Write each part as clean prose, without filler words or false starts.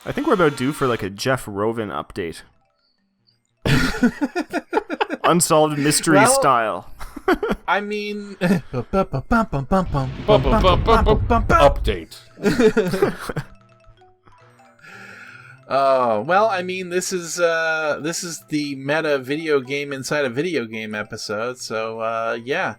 I think we're about due for like a Jeff Rovin update. Unsolved mystery style. I mean, Update. Oh, well, I mean, this is the meta video game inside a video game episode, so yeah.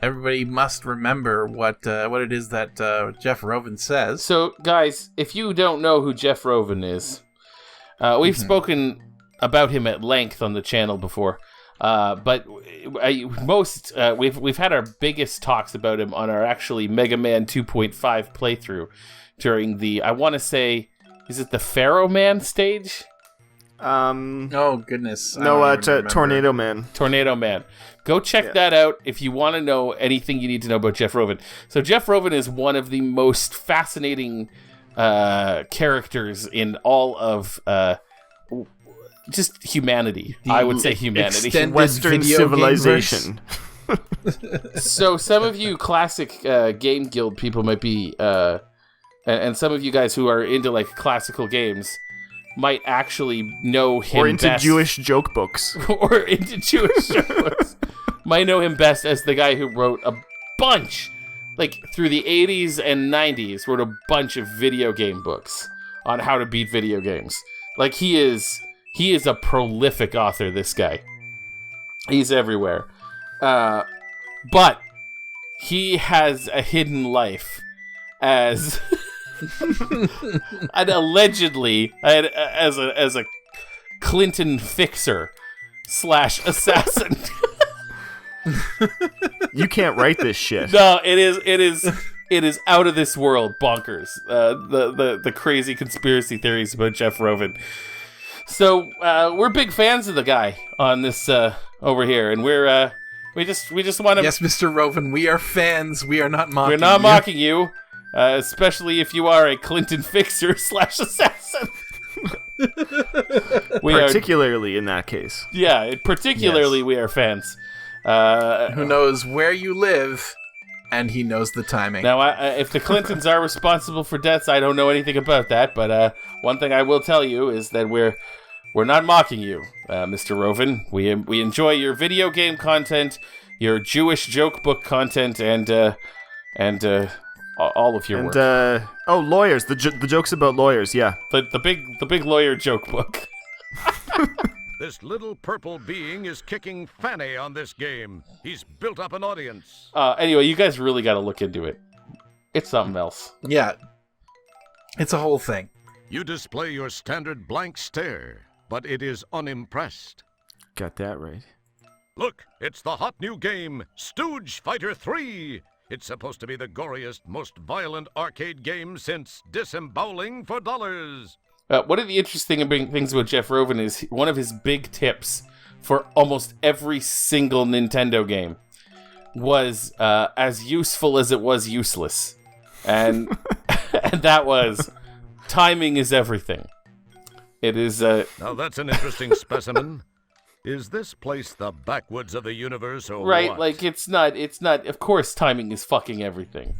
Everybody must remember what it is that Jeff Rovin says. So, guys, if you don't know who Jeff Rovin is, we've spoken about him at length on the channel before. But we've had our biggest talks about him on our actually Mega Man 2.5 playthrough during the, I want to say, is it the Pharaoh Man stage? Oh goodness! No, Tornado Man. Tornado Man. Go check that out if you want to know anything you need to know about Jeff Rovin. So Jeff Rovin is one of the most fascinating characters in all of just humanity. I would say humanity. Western civilization. So some of you classic Game Guild people might be, and some of you guys who are into like classical games might actually know him or into best. Jewish joke books. Or into Jewish joke books. Might know him best as the guy who wrote a bunch, like through the 80s and 90s, wrote a bunch of video game books on how to beat video games. Like he is a prolific author, this guy. He's everywhere. But he has a hidden life as and allegedly as a Clinton fixer / assassin. You can't write this shit. No, it is out of this world bonkers. The crazy conspiracy theories about Jeff Rovin. So we're big fans of the guy on this over here, and we just want to. Yes, Mr. Rovin, we are fans. We are not mocking. We're not mocking you. Especially if you are a Clinton fixer / assassin. Particularly in that case. Yeah, particularly we are fans. Who knows where you live, and he knows the timing. Now, if the Clintons are responsible for deaths, I don't know anything about that, but one thing I will tell you is that we're not mocking you, Mr. Rovin. We enjoy your video game content, your Jewish joke book content, and all of your work. Lawyers. The jokes about lawyers. Yeah, the big lawyer joke book. This little purple being is kicking Fanny on this game. He's built up an audience. Anyway, you guys really got to look into it. It's something else. Yeah, it's a whole thing. You display your standard blank stare, but it is unimpressed. Got that right. Look, it's the hot new game, Stooge Fighter 3. It's supposed to be the goriest, most violent arcade game since Disemboweling for Dollars. One of the interesting things about Jeff Rovin is one of his big tips for almost every single Nintendo game was as useful as it was useless. And and that was, timing is everything. It is... Now that's an interesting specimen. Is this place the backwoods of the universe or right, what? like it's not, of course timing is fucking everything.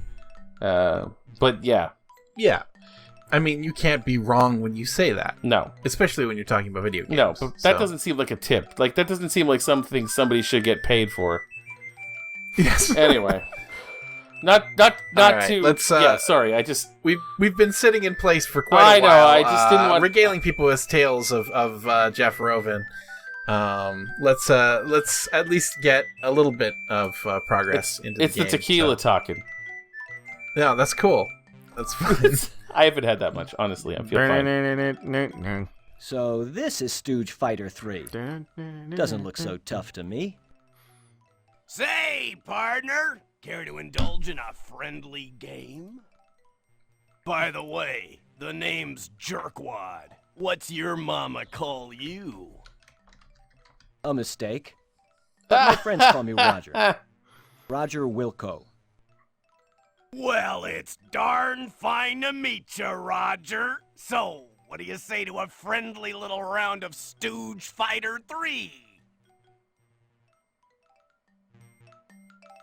But yeah. Yeah. I mean, you can't be wrong when you say that. No. Especially when you're talking about video games. No, but that doesn't seem like a tip. Like, that doesn't seem like something somebody should get paid for. Yes. Anyway. Not right, to... let's, yeah, sorry, I just... We've been sitting in place for quite a while. I know, I just didn't want... regaling people with tales of Jeff Rovin. Let's at least get a little bit of progress into the game. It's the tequila talking. Yeah, that's cool. That's fine. I haven't had that much, honestly. I feel fine. So this is Stooge Fighter 3. Doesn't look so tough to me. Say, partner, care to indulge in a friendly game? By the way, the name's Jerkwad. What's your mama call you? A mistake. But my friends call me Roger. Roger Wilco. Well, it's darn fine to meet you, Roger. So, what do you say to a friendly little round of Stooge Fighter 3?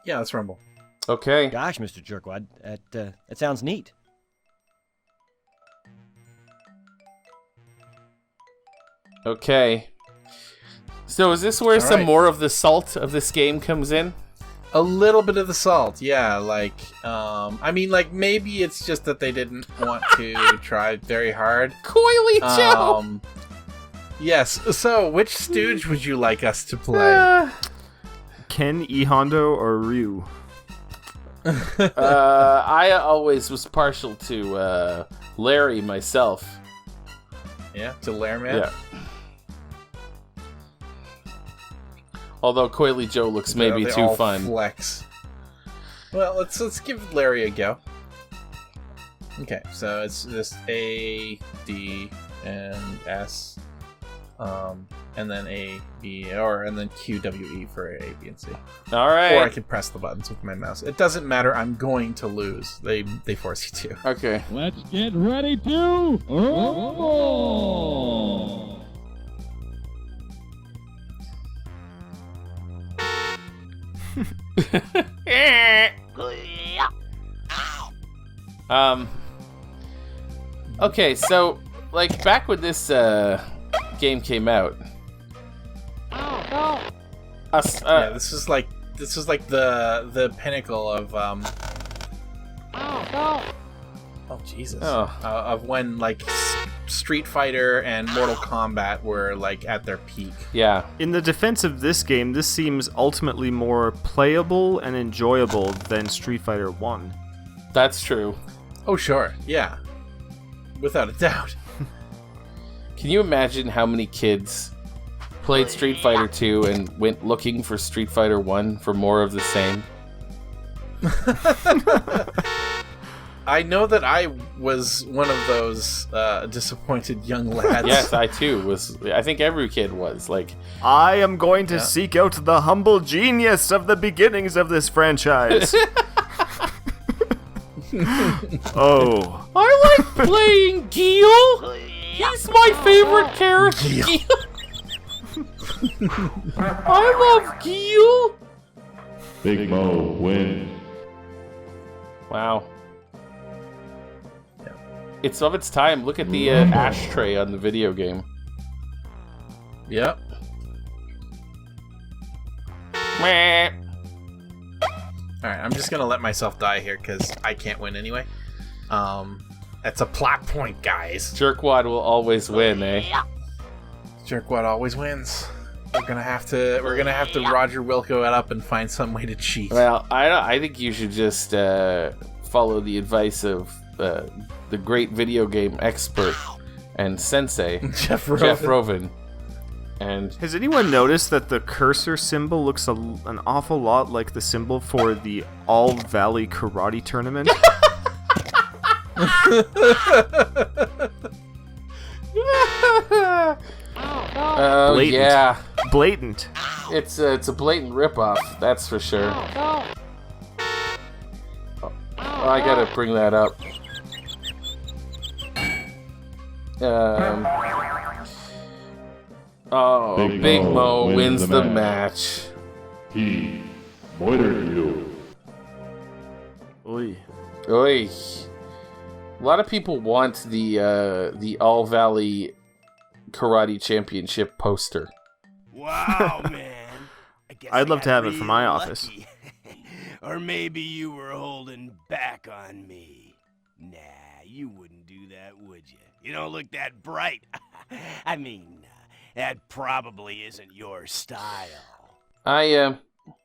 Yeah, let's rumble. Okay. Gosh, Mr. Jerkwad, that sounds neat. Okay. So is this where All some right. more of the salt of this game comes in? A little bit of the salt, yeah. Like, I mean, like maybe it's just that they didn't want to try very hard. Coily Joe! Yes. So, which stooge would you like us to play? Ken, E. Hondo, or Ryu? I always was partial to Larry myself. Yeah, to Lairman. Yeah. Although Coily Joe looks maybe They too all fun. Flex. Well, let's give Larry a go. Okay, so it's just A, D, and S, and then A, B, and then Q, W, E for A, B, and C. All right. Or I can press the buttons with my mouse. It doesn't matter. I'm going to lose. They force you to. Okay. Let's get ready to rumble! Okay, so like back when this game came out, Yeah, this is like the pinnacle of Oh Jesus! Of when like Street Fighter and Mortal Kombat were like at their peak. yeah, In the defense of this game, this seems ultimately more playable and enjoyable than Street Fighter 1. that's true. Oh sure, yeah, without a doubt. Can you imagine how many kids played Street Fighter 2 and went looking for Street Fighter 1 for more of the same? I know that I was one of those disappointed young lads. Yes, I too was. I think every kid was like, I am going to seek out the humble genius of the beginnings of this franchise. Oh. I like playing Gil. He's my favorite character. Gil. I love Gil. Big Mo win. Wow. It's of its time. Look at the ashtray on the video game. Yep. Meh. All right, I'm just gonna let myself die here because I can't win anyway. That's a plot point, guys. Jerkwad will always win, eh? Jerkwad always wins. We're gonna have to Roger Wilco it up and find some way to cheat. Well, I think you should just follow the advice of the great video game expert and sensei, Jeff Rovin. Jeff Rovin. And Has anyone noticed that the cursor symbol looks an awful lot like the symbol for the All Valley Karate Tournament? oh Blatant. yeah, Blatant. it's a blatant ripoff, that's for sure. Oh, I gotta bring that up. Big Mo wins the match. He moitered you. Oy. Oy. A lot of people want the All Valley Karate Championship poster. Wow, man. I guess I'd I love to got have it for my real office. lucky. Or maybe you were holding back on me. Nah, you wouldn't do that, would you? You don't look that bright. I mean, that probably isn't your style. I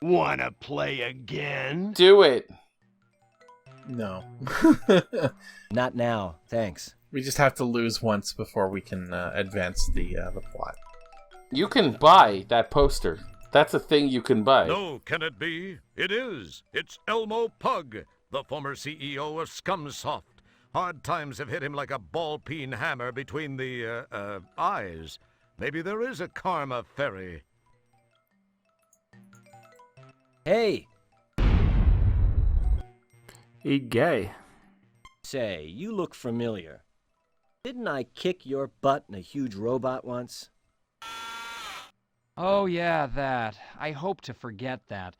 Wanna play again? do it. No. Not now, thanks. We just have to lose once before we can advance the plot. You can buy that poster. That's a thing you can buy. No, can it be? It is. It's Elmo Pug, the former CEO of Scumsoft. Hard times have hit him like a ball-peen hammer between the, eyes. Maybe there is a karma ferry. Hey, Hey, gay. say, you look familiar. Didn't I kick your butt in a huge robot once? Oh, yeah, that. I hope to forget that.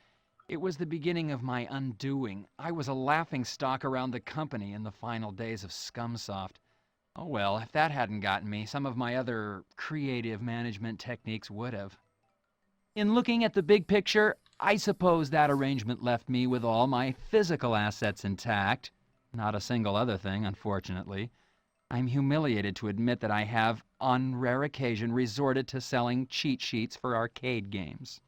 It was the beginning of my undoing. I was a laughingstock around the company in the final days of Scumsoft. Oh well, if that hadn't gotten me, some of my other creative management techniques would have. In looking at the big picture, I suppose that arrangement left me with all my physical assets intact. Not a single other thing, unfortunately. I'm humiliated to admit that I have, on rare occasion, resorted to selling cheat sheets for arcade games.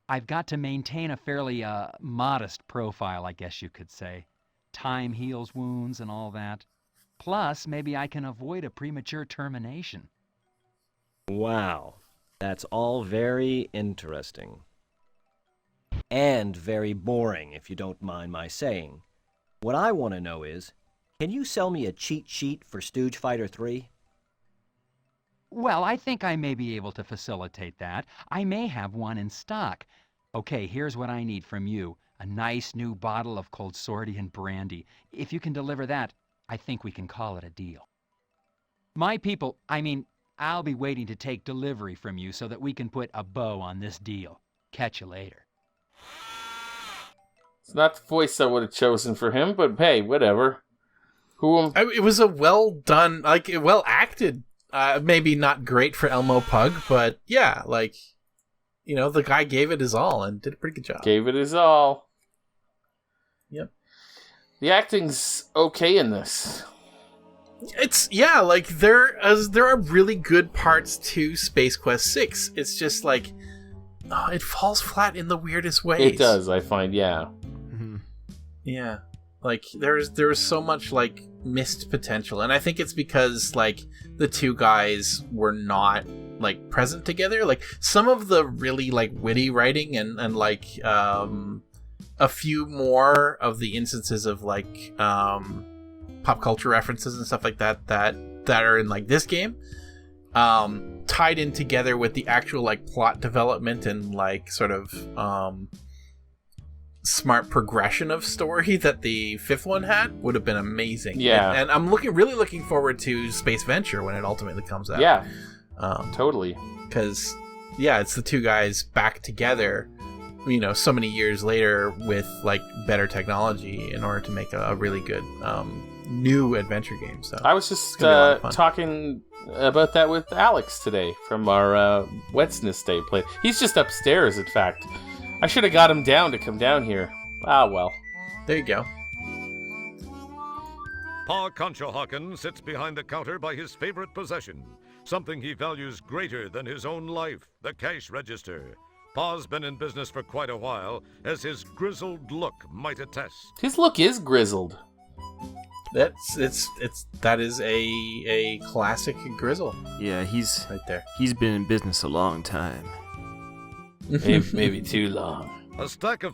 I've got to maintain a fairly, modest profile, I guess you could say. Time heals wounds and all that. Plus, maybe I can avoid a premature termination. Wow. That's all very interesting. And very boring, if you don't mind my saying. What I want to know is, can you sell me a cheat sheet for Stooge Fighter 3? Well, I think I may be able to facilitate that. I may have one in stock. Okay, here's what I need from you. A nice new bottle of Cold Sordian brandy. If you can deliver that, I think we can call it a deal. My people, I'll be waiting to take delivery from you so that we can put a bow on this deal. Catch you later. It's not the voice I would have chosen for him, but hey, whatever. It was a well done, well acted. Maybe not great for Elmo Pug, but yeah, the guy gave it his all and did a pretty good job. Gave it his all. Yep. The acting's okay in this. It's there are really good parts to Space Quest 6. It's just it falls flat in the weirdest ways. It does, I find, yeah. Mm-hmm. Yeah. There's so much missed potential, and I think it's because the two guys were not present together. Some of the really witty writing and a few more of the instances of pop culture references and stuff like that are in this game tied in together with the actual plot development and sort of smart progression of story that the fifth one had would have been amazing. Yeah. And I'm really looking forward to Space Venture when it ultimately comes out. Yeah. Totally. Because, it's the two guys back together, so many years later with better technology in order to make a really good new adventure game. So I was just talking about that with Alex today from our Wednesday Day play. He's just upstairs, in fact. I should have got him down to come down here. Ah, well. There you go. Pa Conshohocken sits behind the counter by his favorite possession, something he values greater than his own life, the cash register. Pa's been in business for quite a while, as his grizzled look might attest. His look is grizzled. That is a classic grizzle. Yeah, he's right there. He's been in business a long time. Maybe too long. A stack of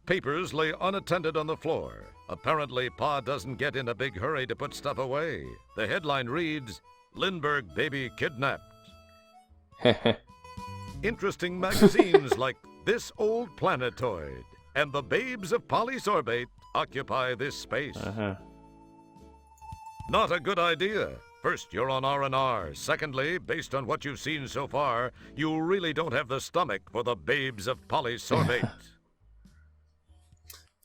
papers lay unattended on the floor. Apparently, Pa doesn't get in a big hurry to put stuff away. The headline reads, "Lindbergh baby kidnapped." Interesting magazines like This Old Planetoid and The Babes of Polysorbate occupy this space. Not a good idea. First, you're on R&R. Secondly, based on what you've seen so far, you really don't have the stomach for the Babes of Polysorbate.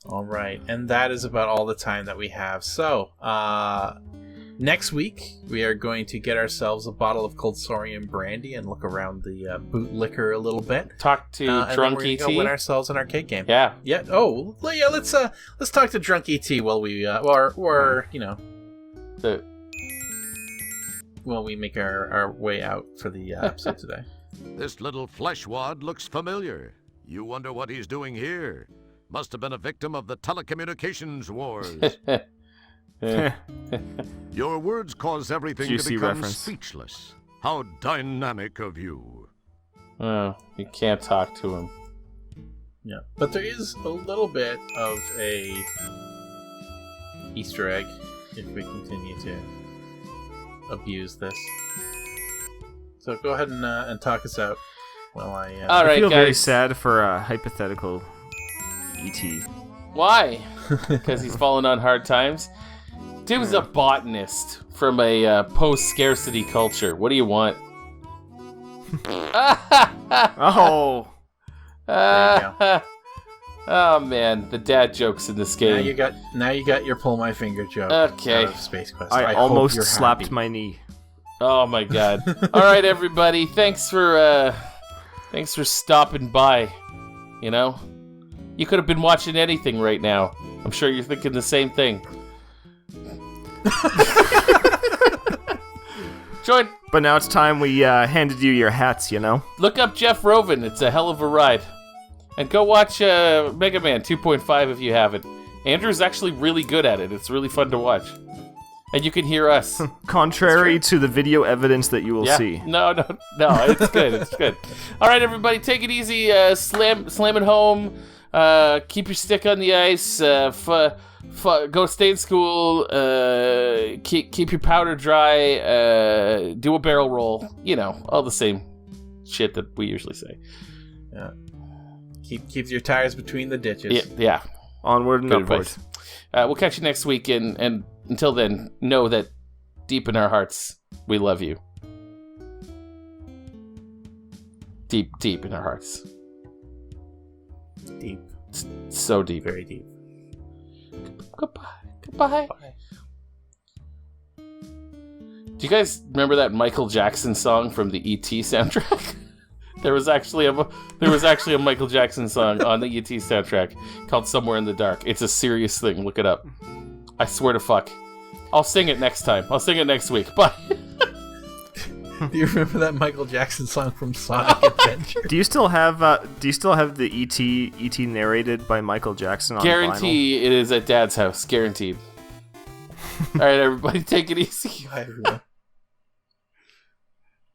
All right, and that is about all the time that we have. So, next week, we are going to get ourselves a bottle of Cold Sordian brandy and look around the boot liquor a little bit. Talk to Drunk ET. Go win ourselves an arcade game. Yeah. Yeah. Oh, yeah. Let's talk to Drunk ET while we while we make our way out for the episode today. This little flesh wad looks familiar. You wonder what he's doing here. Must have been a victim of the telecommunications wars. Your words cause everything to become speechless. How dynamic of you. Oh, you can't talk to him. Yeah, but there is a little bit of a Easter egg if we continue to abuse this. So go ahead and talk us out while I... All right, I feel guys. very sad for a hypothetical E.T. Why? Because he's fallen on hard times? Dude was a botanist from a post-scarcity culture. What do you want? Oh! There you go. Oh man, the dad jokes in this game. Now you got your pull my finger joke. Okay. Out of Space Quest. I hope almost you're slapped happy. my knee. Oh my god. All right, everybody. Thanks for stopping by. You know, you could have been watching anything right now. I'm sure you're thinking the same thing. Join. But now it's time we handed you your hats, you know? Look up Jeff Rovin. It's a hell of a ride. And go watch Mega Man 2.5 if you haven't. Andrew's actually really good at it. It's really fun to watch. And you can hear us. Contrary to the video evidence that you will see. No, it's good. It's good. All right, everybody, take it easy. Slam it home. Keep your stick on the ice. Go stay in school. Keep your powder dry. Do a barrel roll. You know, all the same shit that we usually say. Yeah. Keep your tires between the ditches. Yeah. Onward and Good upward. advice. We'll catch you next week, and until then, know that deep in our hearts, we love you. Deep, deep in our hearts. Deep. So deep. Very deep. Goodbye. Bye. Do you guys remember that Michael Jackson song from the E.T. soundtrack? There was actually a Michael Jackson song on the E.T. soundtrack called "Somewhere in the Dark." It's a serious thing. Look it up. I swear to fuck. I'll sing it next time. I'll sing it next week. Bye. Do you remember that Michael Jackson song from Sonic Adventure? Do you still have the E.T. narrated by Michael Jackson on Guarantee vinyl? it is at Dad's house. Guaranteed. All right, everybody, take it easy. Bye, everyone.